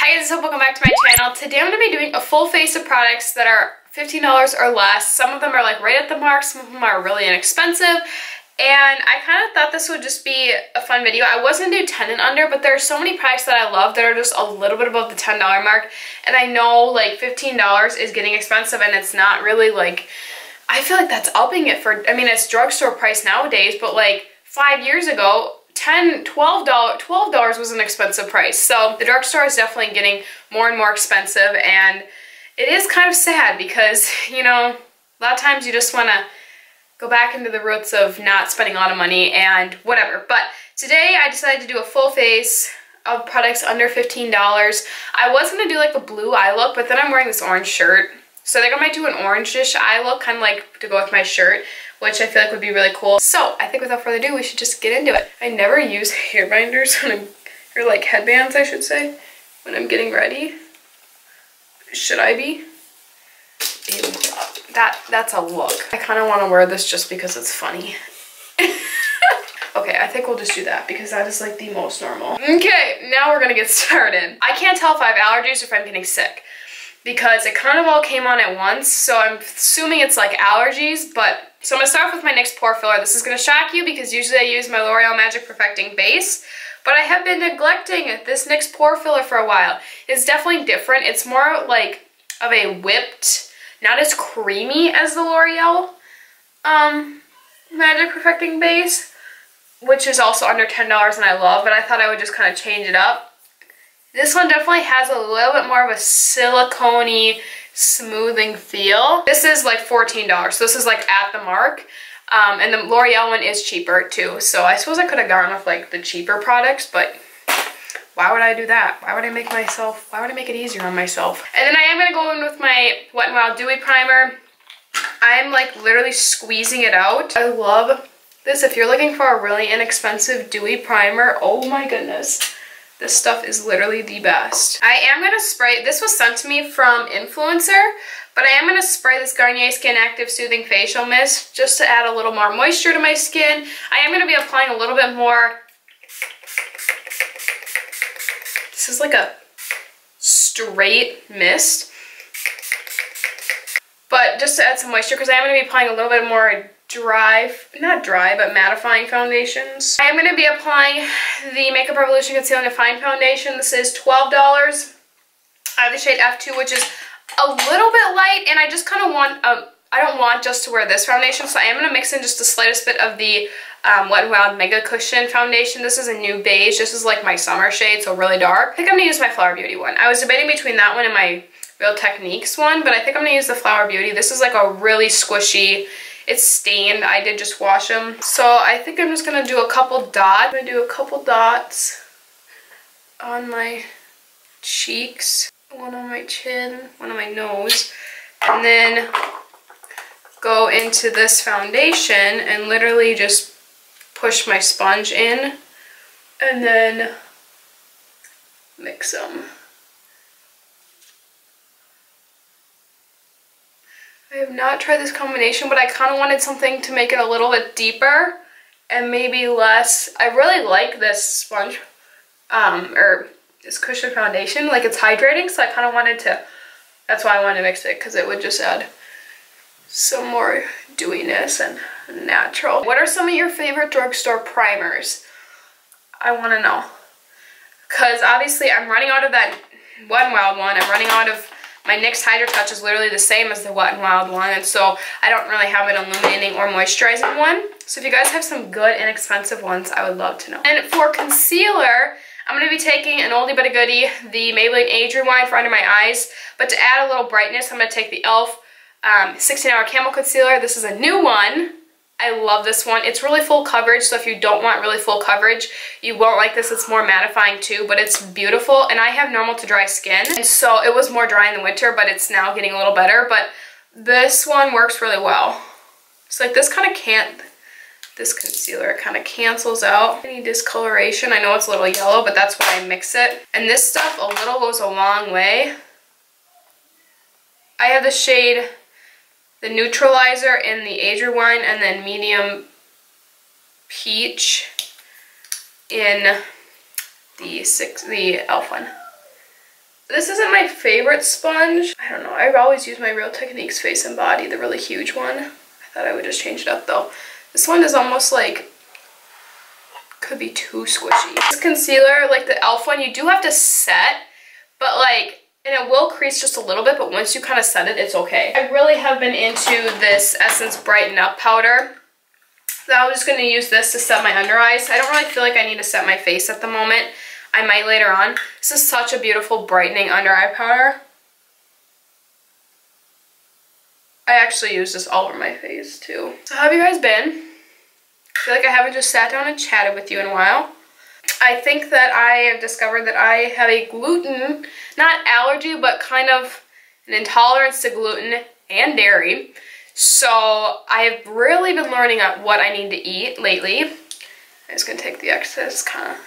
Hi guys, so welcome back to my channel. Today I'm going to be doing a full face of products that are $15 or less. Some of them are like right at the mark, some of them are really inexpensive. And I kind of thought this would just be a fun video. I was going to do 10 and under, but there are so many products that I love that are just a little bit above the $10 mark. And I know like $15 is getting expensive and it's not really like, I feel like that's upping it for, I mean it's drugstore price nowadays, but like 5 years ago, $12 was an expensive price. So the drugstore is definitely getting more and more expensive, and it is kind of sad because, you know, a lot of times you just want to go back into the roots of not spending a lot of money and whatever. But today I decided to do a full face of products under $15. I was going to do like a blue eye look, but then I'm wearing this orange shirt. So I think I might do an orange-ish eye look, kind of like to go with my shirt, which I feel like would be really cool. So I think without further ado, we should just get into it. I never use hair binders when I'm, or like headbands I should say, when I'm getting ready. Should I be? Ew. That's a look. I kind of want to wear this just because it's funny. Okay, I think we'll just do that because that is like the most normal. Okay, now we're gonna get started. I can't tell if I have allergies or if I'm getting sick, because it kind of all came on at once, so I'm assuming it's like allergies. But so I'm gonna start off with my NYX Pore Filler. This is gonna shock you because usually I use my L'Oreal Magic Perfecting Base, but I have been neglecting this NYX Pore Filler for a while. It's definitely different. It's more like of a whipped, not as creamy as the L'Oreal Magic Perfecting Base, which is also under $10 and I love, but I thought I would just kind of change it up. This one definitely has a little bit more of a silicone-y, smoothing feel. This is like $14, so this is like at the mark. And the L'Oreal one is cheaper too, so I suppose I could have gone with like the cheaper products, but why would I do that? Why would I make it easier on myself? And then I am going to go in with my Wet n Wild Dewy Primer. I'm like literally squeezing it out. I love this. If you're looking for a really inexpensive dewy primer, oh my goodness. This stuff is literally the best. I am going to spray, this was sent to me from Influencer, but I am going to spray this Garnier Skin Active Soothing Facial Mist just to add a little more moisture to my skin. I am going to be applying a little bit more. This is like a straight mist, but just to add some moisture because I am going to be applying a little bit more not dry, but mattifying foundations. I am going to be applying the Makeup Revolution Conceal and Define Foundation. This is $12. I have the shade F2, which is a little bit light, and I just kind of want, I don't want just to wear this foundation, so I am going to mix in just the slightest bit of the Wet n Wild Mega Cushion Foundation. This is a new beige. This is like my summer shade, so really dark. I think I'm going to use my Flower Beauty one. I was debating between that one and my Real Techniques one, but I think I'm going to use the Flower Beauty. This is like a really squishy, it's stained. I did just wash them. So I think I'm just going to do a couple dots. I'm going to do a couple dots on my cheeks, one on my chin, one on my nose, and then go into this foundation and literally just push my sponge in and then mix them. I have not tried this combination, but I kind of wanted something to make it a little bit deeper and maybe less. I really like this sponge, or this cushion foundation. Like, it's hydrating, so I kind of wanted to, that's why I wanted to mix it, because it would just add some more dewiness and natural. What are some of your favorite drugstore primers? I want to know. Because obviously I'm running out of that Wet n Wild one. I'm running out of my NYX Hydra Touch is literally the same as the Wet n Wild one, and so I don't really have an illuminating or moisturizing one. So if you guys have some good inexpensive ones, I would love to know. And for concealer, I'm going to be taking an oldie but a goodie, the Maybelline Age Rewind for under my eyes. But to add a little brightness, I'm going to take the e.l.f. 16-hour Camo Concealer. This is a new one. I love this one. It's really full coverage, so if you don't want really full coverage, you won't like this. It's more mattifying too, but it's beautiful. And I have normal to dry skin, and so it was more dry in the winter, but it's now getting a little better. But this one works really well. It's like this concealer kind of cancels out any discoloration. I know it's a little yellow, but that's why I mix it. And this stuff, a little goes a long way. I have the shade, the Neutralizer in the Age Rewind, and then Medium Peach in the e.l.f. one. This isn't my favorite sponge. I don't know. I've always used my Real Techniques Face and Body, the really huge one. I thought I would just change it up though. This one is almost like, could be too squishy. This concealer, like the e.l.f. one, you do have to set, but like, and it will crease just a little bit, but once you kind of set it, it's okay. I really have been into this Essence Brighten Up powder. So I was just going to use this to set my under eyes. I don't really feel like I need to set my face at the moment. I might later on. This is such a beautiful brightening under eye powder. I actually use this all over my face too. So how have you guys been? I feel like I haven't just sat down and chatted with you in a while. I think that I have discovered that I have a gluten, not allergy, but kind of an intolerance to gluten and dairy. So I've really been learning what I need to eat lately. I'm just gonna take the excess kind of.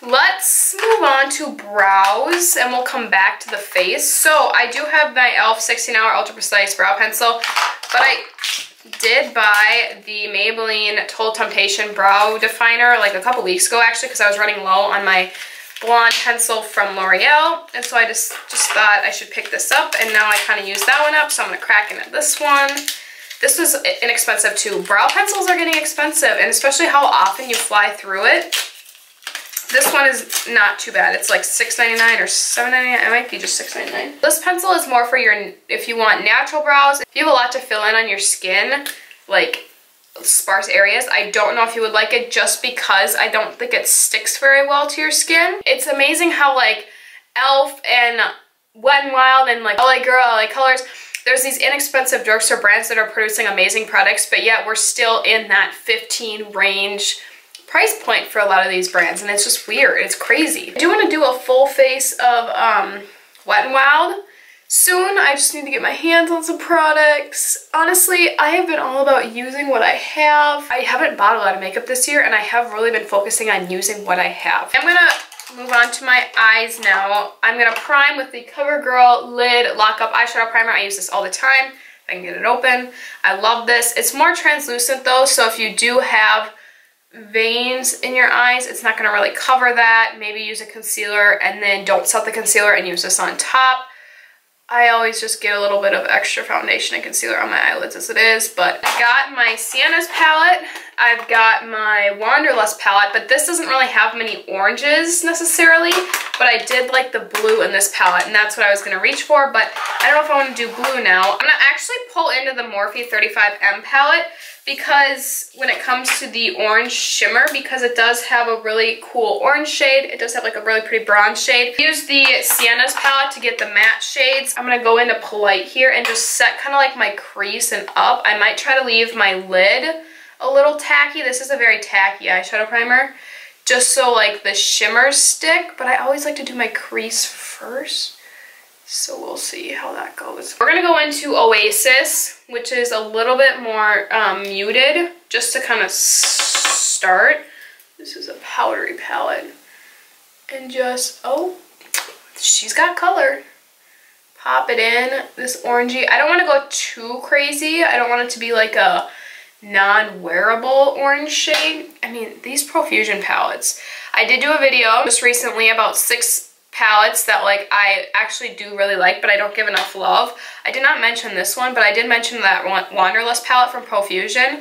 Let's move on to brows and we'll come back to the face. So I do have my e.l.f. 16-Hour Ultra Precise Brow Pencil, but I did buy the Maybelline Total Temptation Brow Definer like a couple weeks ago actually, because I was running low on my blonde pencil from L'Oreal, and so I just thought I should pick this up, and now I kind of used that one up, so I'm going to crack into this one. This was inexpensive too. Brow pencils are getting expensive, and especially how often you fly through it. This one is not too bad. It's like $6.99 or $7.99. It might be just $6.99. This pencil is more for if you want natural brows. If you have a lot to fill in on your skin, like sparse areas, I don't know if you would like it just because I don't think it sticks very well to your skin. It's amazing how like e.l.f. and Wet n Wild and like LA Girl, LA Colors, there's these inexpensive drugstore brands that are producing amazing products, but yet we're still in that 15 range price point for a lot of these brands, and it's just weird. It's crazy. I do want to do a full face of Wet n Wild soon. I just need to get my hands on some products. Honestly, I have been all about using what I have. I haven't bought a lot of makeup this year, and I have really been focusing on using what I have. I'm gonna move on to my eyes now. I'm gonna prime with the Covergirl Lid Lock Up Eyeshadow Primer. I use this all the time. If I can get it open. I love this. It's more translucent though, so if you do have veins in your eyes, it's not going to really cover that. Maybe use a concealer and then don't set the concealer and use this on top. I always just get a little bit of extra foundation and concealer on my eyelids as it is, but I got my Siennas palette. I've got my Wanderlust palette, but this doesn't really have many oranges necessarily, but I did like the blue in this palette, and that's what I was going to reach for, but I don't know if I want to do blue now. I'm going to actually pull into the Morphe 35M palette because when it comes to the orange shimmer, because it does have a really cool orange shade, it does have like a really pretty bronze shade. Use the Siennas palette to get the matte shades. I'm going to go into Polite here and just set kind of like my crease and up. I might try to leave my lid a little tacky. This is a very tacky eyeshadow primer, just so like the shimmers stick, but I always like to do my crease first. So we'll see how that goes. We're gonna go into Oasis, which is a little bit more muted, just to kind of start. This is a powdery palette. And just, oh, she's got color. Pop it in, this orangey. I don't want to go too crazy. I don't want it to be like a non-wearable orange shade. I mean, these Profusion palettes. I did do a video just recently about 6 palettes that like I actually do really like, but I don't give enough love. I did not mention this one, but I did mention that Wanderlust palette from Profusion.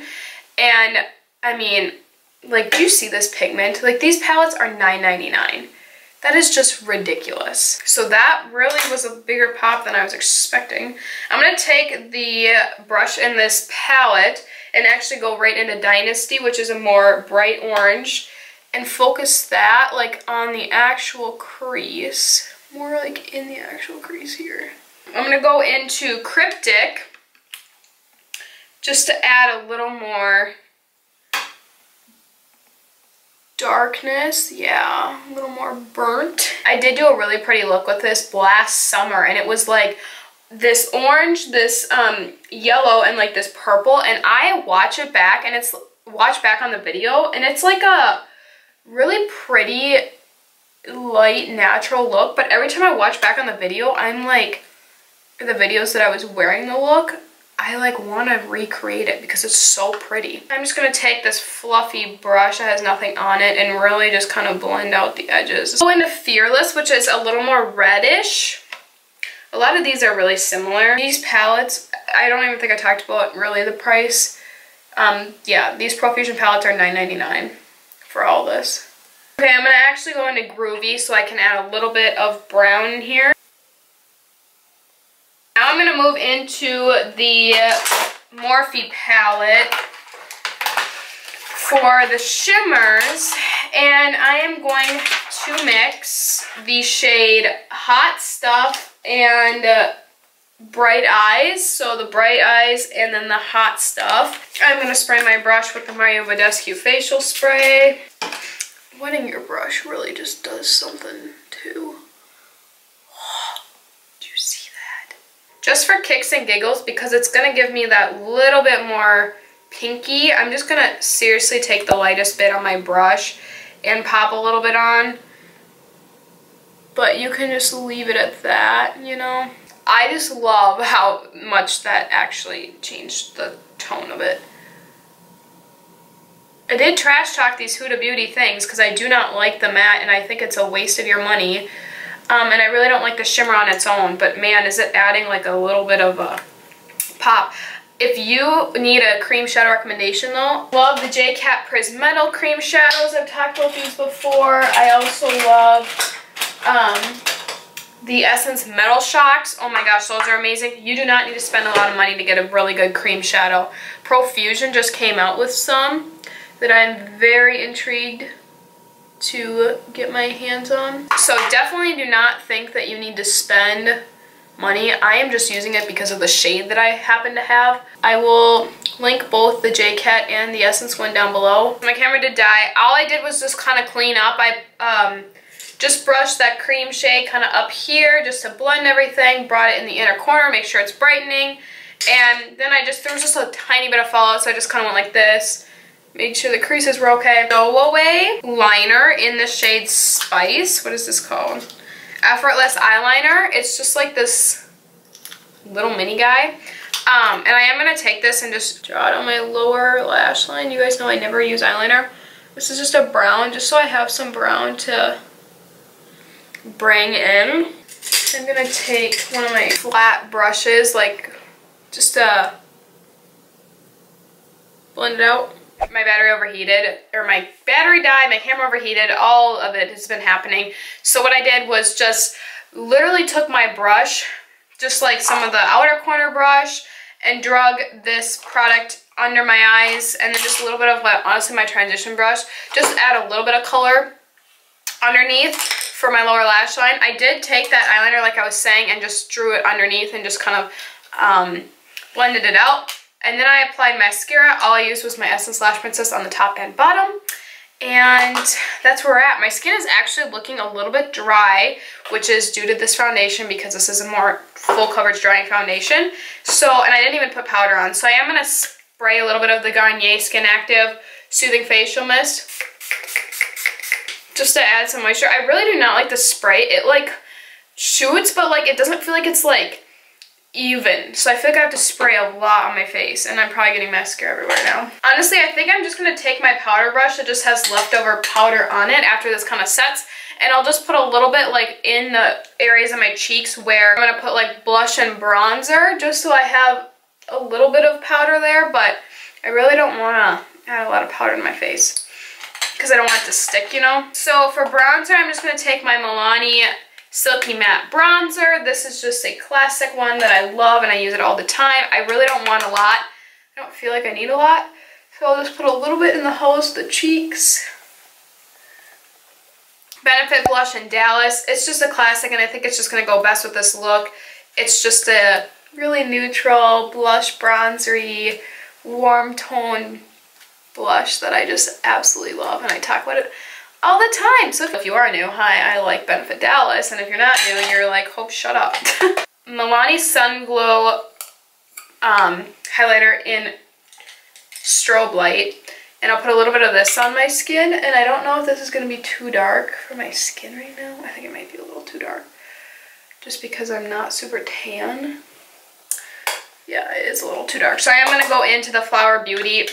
And I mean, like, do you see this pigment? Like, these palettes are $9.99. That is just ridiculous. So that really was a bigger pop than I was expecting. I'm gonna take the brush in this palette and actually go right into Dynasty, which is a more bright orange, and focus that like on the actual crease, more like in the actual crease here. I'm gonna go into Cryptic just to add a little more darkness. Yeah, a little more burnt. I did do a really pretty look with this last summer, and it was like this orange, this yellow, and like this purple, and I watch it back, and it's watch back on the video, and it's like a really pretty light natural look, but every time I watch back on the video, I'm like, the videos that I was wearing the look, I like want to recreate it because it's so pretty. I'm just going to take this fluffy brush that has nothing on it and really just kind of blend out the edges. Go into Fearless, which is a little more reddish. A lot of these are really similar. These palettes, I don't even think I talked about really the price. Yeah, these Profusion palettes are $9.99 for all this. Okay, I'm going to actually go into Groovy so I can add a little bit of brown in here. Now I'm going to move into the Morphe palette for the shimmers, and I am going to mix the shade Hot Stuff and Bright Eyes. So the Bright Eyes and then the Hot Stuff. I'm going to spray my brush with the Mario Badescu facial spray. Wetting your brush really just does something too. Just for kicks and giggles, because it's going to give me that little bit more pinky, I'm just going to seriously take the lightest bit on my brush and pop a little bit on. But you can just leave it at that, you know. I just love how much that actually changed the tone of it. I did trash talk these Huda Beauty things because I do not like the matte and I think it's a waste of your money. And I really don't like the shimmer on its own, but man, is it adding like a little bit of a pop. If you need a cream shadow recommendation though, love the J-Cat Prismetal cream shadows. I've talked about these before. I also love the Essence Metal Shocks. Oh my gosh, those are amazing. You do not need to spend a lot of money to get a really good cream shadow. Profusion just came out with some that I'm very intrigued to get my hands on. So definitely do not think that you need to spend money. I am just using it because of the shade that I happen to have. I will link both the J-Cat and the Essence one down below. My camera did die. All I did was just kind of clean up. I just brushed that cream shade kind of up here just to blend everything. Brought it in the inner corner, make sure it's brightening. And then there was just a tiny bit of fallout, so I just kind of went like this. Made sure the creases were okay. Stowaway liner in the shade Spice. What is this called? Effortless Eyeliner. It's just like this little mini guy. And I am going to take this and just draw it on my lower lash line. You guys know I never use eyeliner. This is just a brown, just so I have some brown to bring in. I'm going to take one of my flat brushes, like just to blend it out. My battery overheated, or my battery died, my camera overheated, all of it has been happening. So what I did was just literally took my brush, just like some of the outer corner brush, and drug this product under my eyes, and then just a little bit of, honestly, my transition brush. Just add a little bit of color underneath for my lower lash line. I did take that eyeliner, like I was saying, and just drew it underneath and just kind of blended it out. And then I applied mascara. All I used was my Essence Lash Princess on the top and bottom. And that's where we're at. My skin is actually looking a little bit dry, which is due to this foundation because this is a more full coverage drying foundation. So, and I didn't even put powder on. So I am going to spray a little bit of the Garnier Skin Active Soothing Facial Mist just to add some moisture. I really do not like the spray. It like shoots, but like it doesn't feel like it's like even. So I feel like I have to spray a lot on my face, and I'm probably getting mascara everywhere now. Honestly, I think I'm just going to take my powder brush that just has leftover powder on it after this kind of sets, and I'll just put a little bit like in the areas of my cheeks where I'm going to put like blush and bronzer, just so I have a little bit of powder there, but I really don't want to add a lot of powder to my face because I don't want it to stick, you know? So for bronzer, I'm just going to take my Milani Silky Matte Bronzer. This is just a classic one that I love and I use it all the time. I really don't want a lot. I don't feel like I need a lot. So I'll just put a little bit in the hollows of the cheeks. Benefit Blush in Dallas. It's just a classic and I think it's just going to go best with this look. It's just a really neutral, blush, bronzery, warm tone blush that I just absolutely love, and I talk about it all the time. So if you are new, hi, I like Benefit Dallas, and if you're not new, you're like, Hope, shut up. Milani Sun Glow highlighter in Strobe Light, and I'll put a little bit of this on my skin, and I don't know if this is going to be too dark for my skin right now. I think it might be a little too dark, just because I'm not super tan. Yeah, Yeah, it is a little too dark. So I am going to go into the Flower Beauty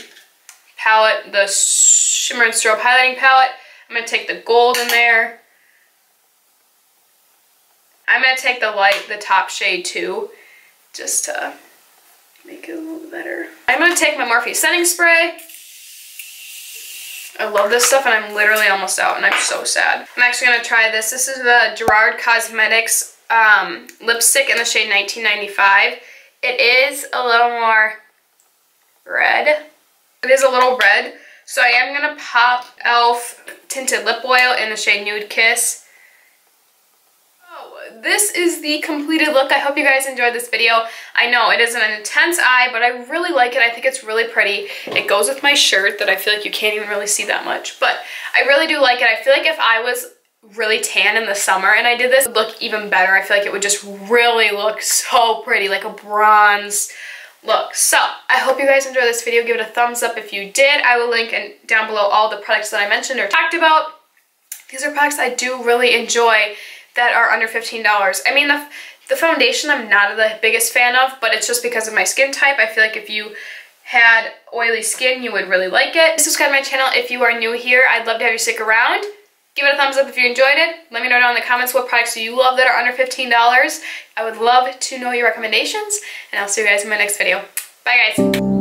palette, the Shimmer and Strobe highlighting palette. I'm going to take the gold in there. I'm going to take the top shade too, just to make it a little better. I'm going to take my Morphe setting spray. I love this stuff and I'm literally almost out and I'm so sad. I'm actually going to try this. This is the Gerard Cosmetics lipstick in the shade 1995. It is a little more red. It is a little red. So I am going to pop e.l.f. tinted lip oil in the shade Nude Kiss. This is the completed look. I hope you guys enjoyed this video. I know it is an intense eye, but I really like it. I think it's really pretty. It goes with my shirt that I feel like you can't even really see that much, but I really do like it. I feel like if I was really tan in the summer and I did this, it would look even better. I feel like it would just really look so pretty, like a bronze look. So I hope you guys enjoyed this video. Give it a thumbs up if you did. I will link down below all the products that I mentioned or talked about. These are products I do really enjoy that are under $15. I mean, the foundation I'm not the biggest fan of, but it's just because of my skin type. I feel like if you had oily skin, you would really like it. Subscribe to my channel if you are new here. I'd love to have you stick around. Give it a thumbs up if you enjoyed it. Let me know down in the comments what products do you love that are under $15. I would love to know your recommendations, and I'll see you guys in my next video. Bye, guys.